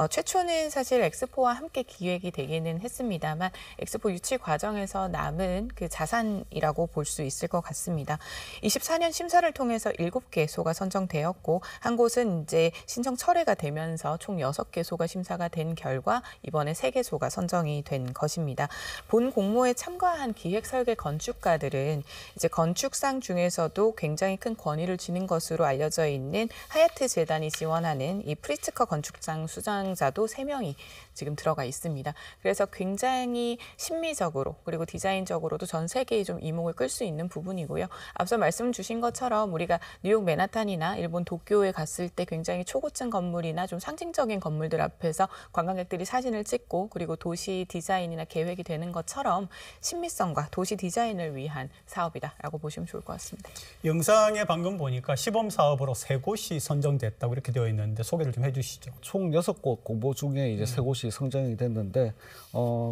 최초는 사실 엑스포와 함께 기획이 되기는 했습니다만 엑스포 유치 과정에서 남은 그 자산이라고 볼 수 있을 것 같습니다. 24년 심사를 통해서 7개소가 선정되었고 한 곳은 이제 신청 철회가 되면서 총 6개소가 심사가 된 결과 이번에 3개소가 선정이 된 것입니다. 본 공모에 참가한 기획 설계 건축가들은 이제 건축상 중에서도 굉장히 큰 권위를 지닌 것으로 알려져 있는 하얏트 재단이 지원하는 이 프리츠커 건축상 수상자도 3명이 지금 들어가 있습니다. 그래서 굉장히 심미적으로 그리고 디자인적으로도 전 세계에 좀 이목을 끌 수 있는 부분이고요. 앞서 말씀 주신 것처럼 우리가 뉴욕 맨하탄이나 일본 도쿄에 갔을 때 굉장히 초고층 건물이나 좀 상징 상징적인 건물들 앞에서 관광객들이 사진을 찍고 그리고 도시 디자인이나 계획이 되는 것처럼 친미성과 도시 디자인을 위한 사업이다라고 보시면 좋을 것 같습니다. 영상에 방금 보니까 시범 사업으로 3곳이 선정됐다고 이렇게 되어 있는데 소개를 좀 해주시죠. 총 6곳 공모 중에 이제 3곳이 선정이 됐는데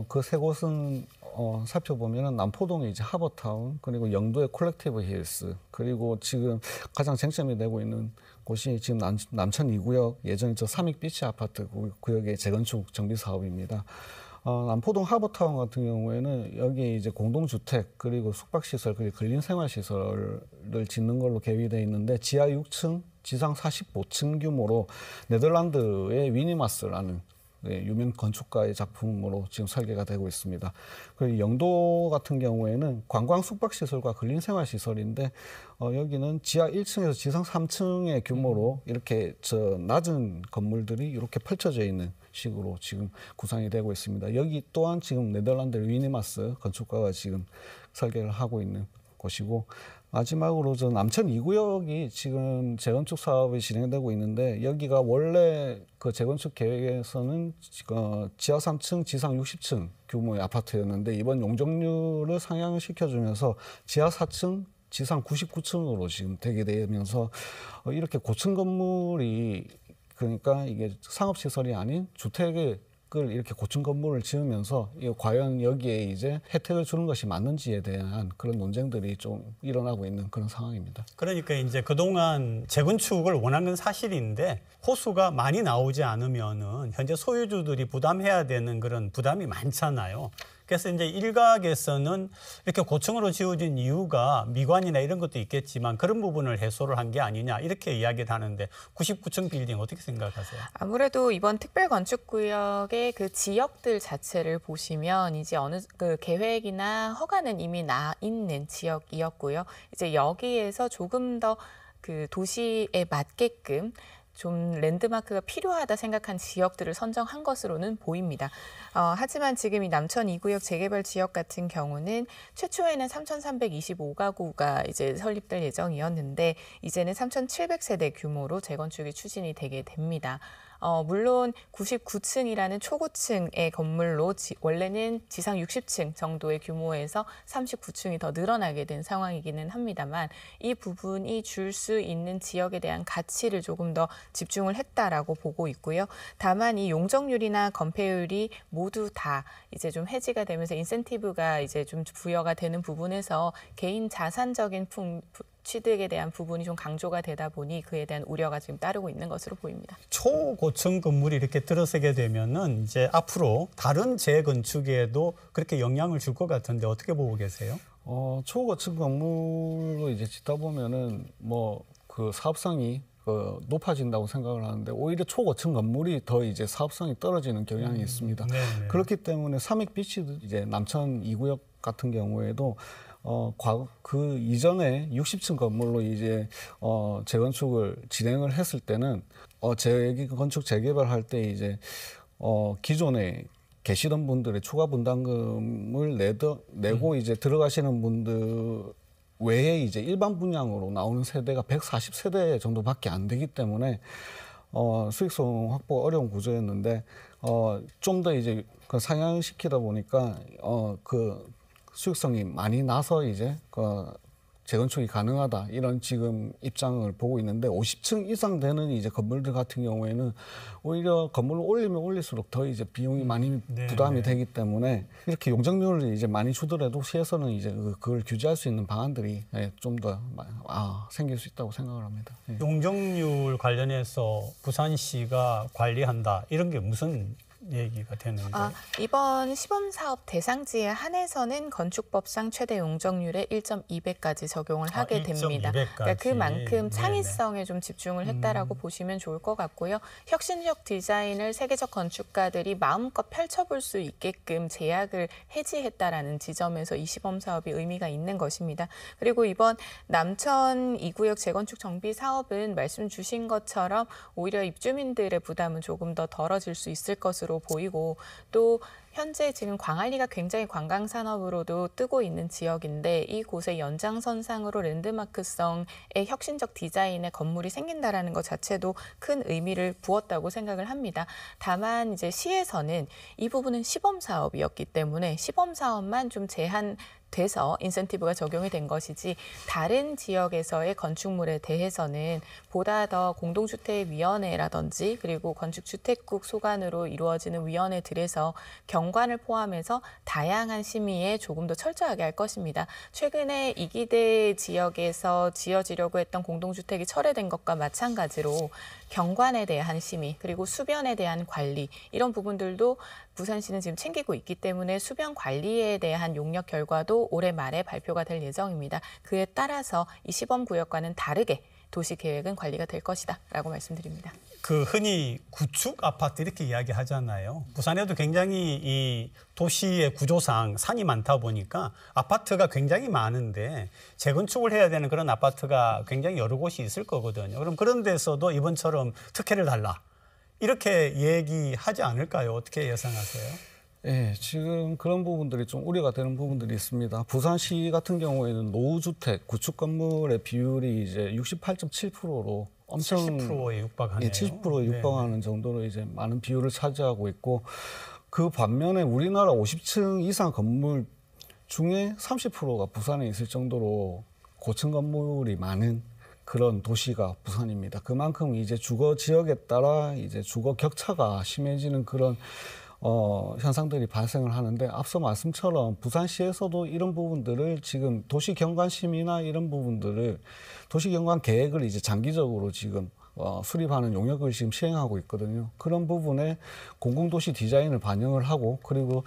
그 3곳은 살펴보면은 남포동의 이제 하버타운, 그리고 영도의 콜렉티브 힐스, 그리고 지금 가장 쟁점이 되고 있는 곳이 지금 남천 2구역 예전 저 삼익 비치 아파트 구역의 재건축 정비 사업입니다. 남포동 하버타운 같은 경우에는 여기에 이제 공동주택 그리고 숙박시설 그리고 근린생활시설을 짓는 걸로 계획되어 있는데 지하 6층, 지상 45층 규모로 네덜란드의 위니마스라는 유명 건축가의 작품으로 지금 설계가 되고 있습니다. 그리고 영도 같은 경우에는 관광 숙박시설과 근린생활시설인데 여기는 지하 1층에서 지상 3층의 규모로 이렇게 낮은 건물들이 이렇게 펼쳐져 있는 식으로 지금 구상이 되고 있습니다. 여기 또한 지금 네덜란드 위니마스 건축가가 지금 설계를 하고 있는 곳이고, 마지막으로 저 남천 2구역이 지금 재건축 사업이 진행되고 있는데 여기가 원래 그 재건축 계획에서는 지하 3층, 지상 60층 규모의 아파트였는데 이번 용적률을 상향을 시켜주면서 지하 4층, 지상 99층으로 지금 되게 되면서 이렇게 고층 건물이, 그러니까 이게 상업시설이 아닌 주택을 이렇게 고층 건물을 지으면서 과연 여기에 이제 혜택을 주는 것이 맞는지에 대한 그런 논쟁들이 좀 일어나고 있는 그런 상황입니다. 그러니까 이제 그동안 재건축을 원한 건 사실인데 호수가 많이 나오지 않으면은 현재 소유주들이 부담해야 되는 그런 부담이 많잖아요. 그래서 이제 일각에서는 이렇게 고층으로 지어진 이유가 미관이나 이런 것도 있겠지만 그런 부분을 해소를 한 게 아니냐 이렇게 이야기를 하는데 99층 빌딩 어떻게 생각하세요? 아무래도 이번 특별건축구역의 그 지역들 자체를 보시면 이제 어느 그 계획이나 허가는 이미 나 있는 지역이었고요. 이제 여기에서 조금 더 그 도시에 맞게끔 좀 랜드마크가 필요하다 생각한 지역들을 선정한 것으로는 보입니다. 하지만 지금 이 남천 2구역 재개발 지역 같은 경우는 최초에는 3,325가구가 이제 설립될 예정이었는데 이제는 3,700세대 규모로 재건축이 추진이 되게 됩니다. 물론 99층이라는 초고층의 건물로 원래는 지상 60층 정도의 규모에서 39층이 더 늘어나게 된 상황이기는 합니다만 이 부분이 줄 수 있는 지역에 대한 가치를 조금 더 집중을 했다라고 보고 있고요. 다만 이 용적률이나 건폐율이 모두 다 이제 좀 해지가 되면서 인센티브가 이제 좀 부여가 되는 부분에서 개인 자산적인 취득에 대한 부분이 좀 강조가 되다 보니 그에 대한 우려가 지금 따르고 있는 것으로 보입니다. 초고층 건물이 이렇게 들어서게 되면은 이제 앞으로 다른 재건축에도 그렇게 영향을 줄 것 같은데 어떻게 보고 계세요? 초고층 건물로 이제 짓다 보면은 뭐 그 사업성이 높아진다고 생각을 하는데 오히려 초고층 건물이 더 이제 사업성이 떨어지는 경향이 있습니다. 네네. 그렇기 때문에 삼익 비치 이제 남천 2구역 같은 경우에도 그 이전에 60층 건물로 이제 재건축을 진행을 했을 때는 재건축 재개발할 때 이제 기존에 계시던 분들의 추가 분담금을 내고 이제 들어가시는 분들 외에 이제 일반 분양으로 나오는 세대가 140세대 정도밖에 안 되기 때문에 수익성 확보가 어려운 구조였는데 좀 더 이제 그 상향시키다 보니까 그 수익성이 많이 나서 이제 재건축이 가능하다 이런 지금 입장을 보고 있는데 50층 이상 되는 이제 건물들 같은 경우에는 오히려 건물을 올리면 올릴수록 더 이제 비용이 많이 부담이 되기 때문에 이렇게 용적률을 이제 많이 주더라도 시에서는 이제 그걸 규제할 수 있는 방안들이 좀 더 생길 수 있다고 생각을 합니다. 용적률 관련해서 부산시가 관리한다 이런 게 무슨 얘기가 되는데 이번 시범사업 대상지에 한해서는 건축법상 최대 용적률의 1.2배까지 적용을 하게 됩니다. 1.2배까지. 그러니까 그만큼 네네. 창의성에 좀 집중을 했다라고 보시면 좋을 것 같고요. 혁신적 디자인을 세계적 건축가들이 마음껏 펼쳐볼 수 있게끔 제약을 해지했다라는 지점에서 이 시범사업이 의미가 있는 것입니다. 그리고 이번 남천 2구역 재건축 정비 사업은 말씀 주신 것처럼 오히려 입주민들의 부담은 조금 더 덜어질 수 있을 것으로 것으로 보이고 또 현재 지금 광안리가 굉장히 관광 산업으로도 뜨고 있는 지역인데 이곳의 연장선상으로 랜드마크성의 혁신적 디자인의 건물이 생긴다라는 것 자체도 큰 의미를 부었다고 생각을 합니다. 다만 이제 시에서는 이 부분은 시범 사업이었기 때문에 시범 사업만 좀 돼서 인센티브가 적용이 된 것이지 다른 지역에서의 건축물에 대해서는 보다 더 공동주택위원회라든지 그리고 건축주택국 소관으로 이루어지는 위원회들에서 경관을 포함해서 다양한 심의에 조금 더 철저하게 할 것입니다. 최근에 이기대 지역에서 지어지려고 했던 공동주택이 철회된 것과 마찬가지로 경관에 대한 심의 그리고 수변에 대한 관리 이런 부분들도 부산시는 지금 챙기고 있기 때문에 수변 관리에 대한 용역 결과도 올해 말에 발표가 될 예정입니다. 그에 따라서 이 시범구역과는 다르게 도시계획은 관리가 될 것이다 라고 말씀드립니다. 그 흔히 구축 아파트 이렇게 이야기하잖아요. 부산에도 굉장히 이 도시의 구조상 산이 많다 보니까 아파트가 굉장히 많은데 재건축을 해야 되는 그런 아파트가 굉장히 여러 곳이 있을 거거든요. 그럼 그런 데서도 이번처럼 특혜를 달라. 이렇게 얘기하지 않을까요? 어떻게 예상하세요? 예, 지금 그런 부분들이 좀 우려가 되는 부분들이 있습니다. 부산시 같은 경우에는 노후주택, 구축 건물의 비율이 이제 68.7%로 엄청 70%에 육박하네요. 예, 70%에 육박하는 정도로 이제 많은 비율을 차지하고 있고 그 반면에 우리나라 50층 이상 건물 중에 30%가 부산에 있을 정도로 고층 건물이 많은 그런 도시가 부산입니다. 그만큼 이제 주거 지역에 따라 이제 주거 격차가 심해지는 그런 현상들이 발생을 하는데 앞서 말씀처럼 부산시에서도 이런 부분들을 지금 도시경관심의나 이런 부분들을 도시경관 계획을 이제 장기적으로 지금 수립하는 용역을 지금 시행하고 있거든요. 그런 부분에 공공도시 디자인을 반영을 하고 그리고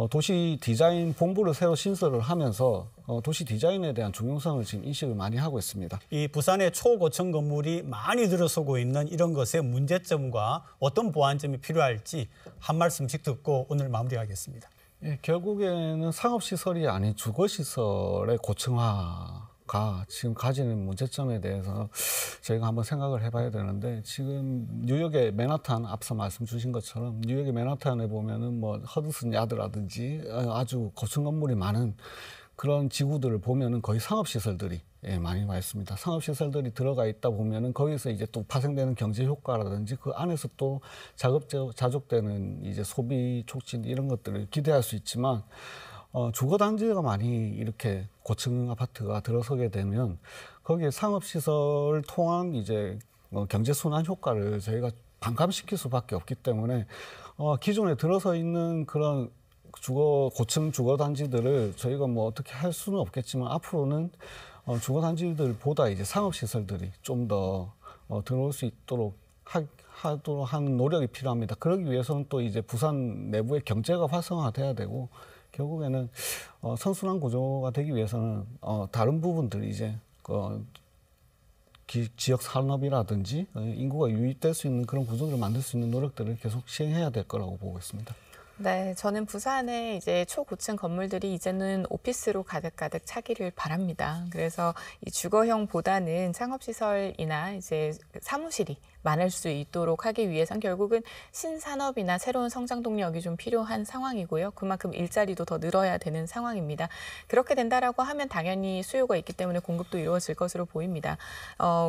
도시 디자인 본부를 새로 신설을 하면서 도시 디자인에 대한 중요성을 지금 인식을 많이 하고 있습니다. 이 부산의 초고층 건물이 많이 들어서고 있는 이런 것의 문제점과 어떤 보완점이 필요할지 한 말씀씩 듣고 오늘 마무리하겠습니다. 예, 결국에는 상업시설이 아닌 주거시설의 고층화가 지금 가지는 문제점에 대해서 저희가 한번 생각을 해봐야 되는데 지금 뉴욕의 맨하탄 앞서 말씀 주신 것처럼 뉴욕의 맨하탄에 보면은 뭐 허드슨 야드라든지 아주 고층 건물이 많은 그런 지구들을 보면은 거의 상업시설들이 많이 와 있습니다. 상업시설들이 들어가 있다 보면은 거기서 이제 또 파생되는 경제 효과라든지 그 안에서 또 자족되는 이제 소비 촉진 이런 것들을 기대할 수 있지만 주거단지가 많이 이렇게 고층 아파트가 들어서게 되면 거기에 상업시설을 통한 이제 경제순환 효과를 저희가 반감시킬 수밖에 없기 때문에 기존에 들어서 있는 그런 고층 주거단지들을 저희가 뭐 어떻게 할 수는 없겠지만 앞으로는 주거단지들보다 이제 상업시설들이 좀 더 들어올 수 있도록 하도록 하는 노력이 필요합니다. 그러기 위해서는 또 이제 부산 내부의 경제가 활성화돼야 되고 결국에는 선순환 구조가 되기 위해서는 다른 부분들 이제 지역 산업이라든지 인구가 유입될 수 있는 그런 구조들을 만들 수 있는 노력들을 계속 시행해야 될 거라고 보고 있습니다. 네, 저는 부산에 이제 초고층 건물들이 이제는 오피스로 가득가득 차기를 바랍니다. 그래서 이 주거형보다는 상업시설이나 이제 사무실이 많을 수 있도록 하기 위해선 결국은 신산업이나 새로운 성장 동력이 좀 필요한 상황이고요. 그만큼 일자리도 더 늘어야 되는 상황입니다. 그렇게 된다라고 하면 당연히 수요가 있기 때문에 공급도 이루어질 것으로 보입니다.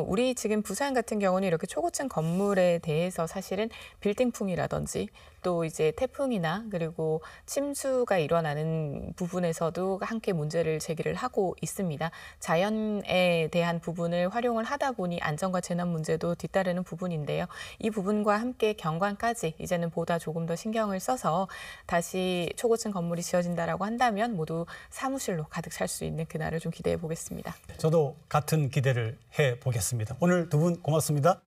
우리 지금 부산 같은 경우는 이렇게 초고층 건물에 대해서 사실은 빌딩풍이라든지 또 이제 태풍이나 그리고 침수가 일어나는 부분에서도 함께 문제를 제기를 하고 있습니다. 자연에 대한 부분을 활용을 하다 보니 안전과 재난 문제도 뒤따르는 부분인데요. 이 부분과 함께 경관까지 이제는 보다 조금 더 신경을 써서 다시 초고층 건물이 지어진다라고 한다면 모두 사무실로 가득 찰 수 있는 그날을 좀 기대해 보겠습니다. 저도 같은 기대를 해 보겠습니다. 오늘 두 분 고맙습니다.